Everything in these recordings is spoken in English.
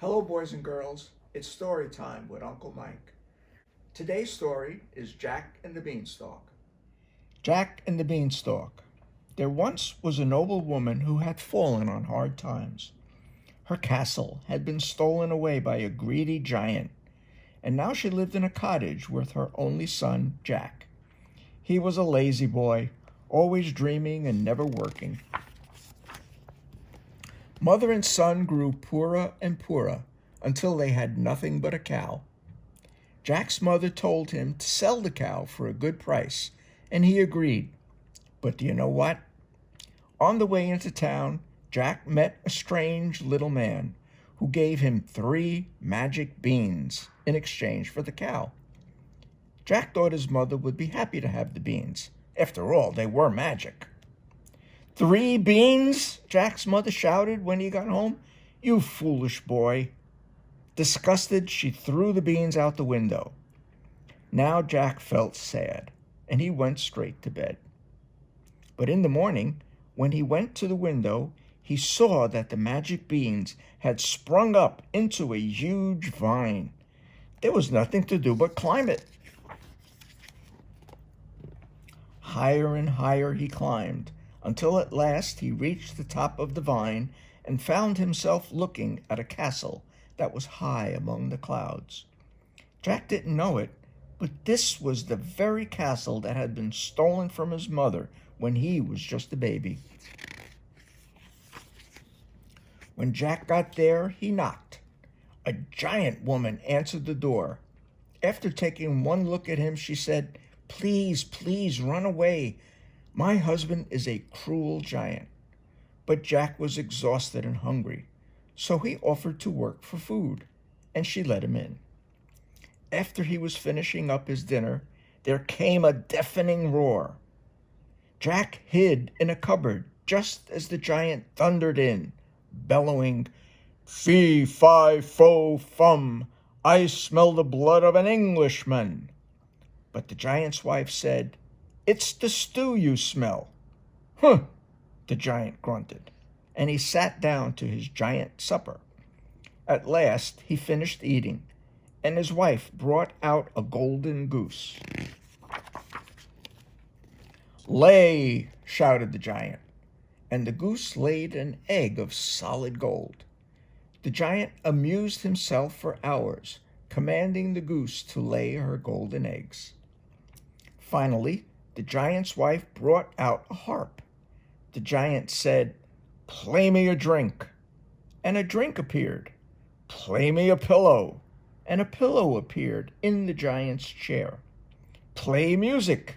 Hello, boys and girls. It's story time with Uncle Mike. Today's story is Jack and the Beanstalk. Jack and the Beanstalk. There once was a noble woman who had fallen on hard times. Her castle had been stolen away by a greedy giant, and now she lived in a cottage with her only son, Jack. He was a lazy boy, always dreaming and never working. Mother and son grew poorer and poorer until they had nothing but a cow. Jack's mother told him to sell the cow for a good price, and he agreed. But do you know what? On the way into town, Jack met a strange little man who gave him 3 magic beans in exchange for the cow. Jack thought his mother would be happy to have the beans. After all, they were magic. 3 beans? Jack's mother shouted when he got home. You foolish boy. Disgusted, she threw the beans out the window. Now Jack felt sad, and he went straight to bed. But in the morning, when he went to the window, he saw that the magic beans had sprung up into a huge vine. There was nothing to do but climb it. Higher and higher he climbed, until at last he reached the top of the vine and found himself looking at a castle that was high among the clouds. Jack didn't know it, but this was the very castle that had been stolen from his mother when he was just a baby. When Jack got there, he knocked. A giant woman answered the door. After taking one look at him, she said, "Please, please run away. My husband is a cruel giant." But Jack was exhausted and hungry, so he offered to work for food, and she let him in. After he was finishing up his dinner, there came a deafening roar. Jack hid in a cupboard just as the giant thundered in, bellowing, "Fee, fi, fo, fum, I smell the blood of an Englishman." But the giant's wife said, "It's the stew you smell." "Huh," the giant grunted, and he sat down to his giant supper. At last he finished eating, and his wife brought out a golden goose. "Lay," shouted the giant, and the goose laid an egg of solid gold. The giant amused himself for hours, commanding the goose to lay her golden eggs. Finally, the giant's wife brought out a harp. The giant said, "Play me a drink," and a drink appeared. "Play me a pillow," and a pillow appeared in the giant's chair. "Play music,"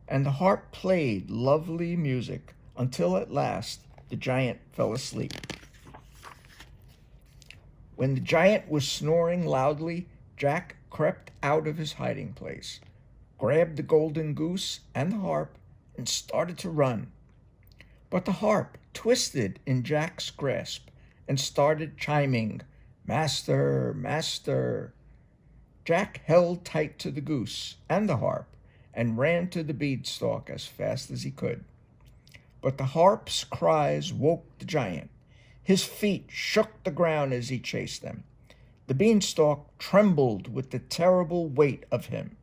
and the harp played lovely music until at last the giant fell asleep. When the giant was snoring loudly, Jack crept out of his hiding place, grabbed the golden goose and the harp, and started to run. But the harp twisted in Jack's grasp and started chiming, "Master, master." Jack held tight to the goose and the harp and ran to the beanstalk as fast as he could. But the harp's cries woke the giant. His feet shook the ground as he chased them. The beanstalk trembled with the terrible weight of him.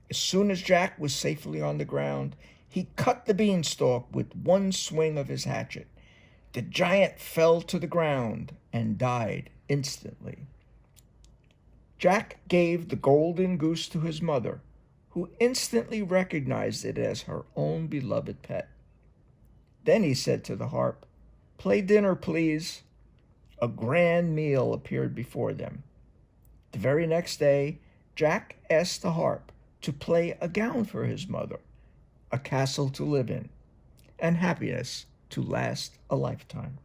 As soon as Jack was safely on the ground, he cut the beanstalk with one swing of his hatchet. The giant fell to the ground and died instantly. Jack gave the golden goose to his mother, who instantly recognized it as her own beloved pet. Then he said to the harp, "Play dinner, please." A grand meal appeared before them. The very next day, Jack asked the harp to play a gown for his mother, a castle to live in, and happiness to last a lifetime.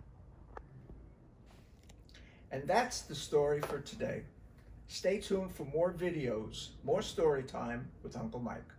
And that's the story for today. Stay tuned for more videos, more story time with Uncle Mike.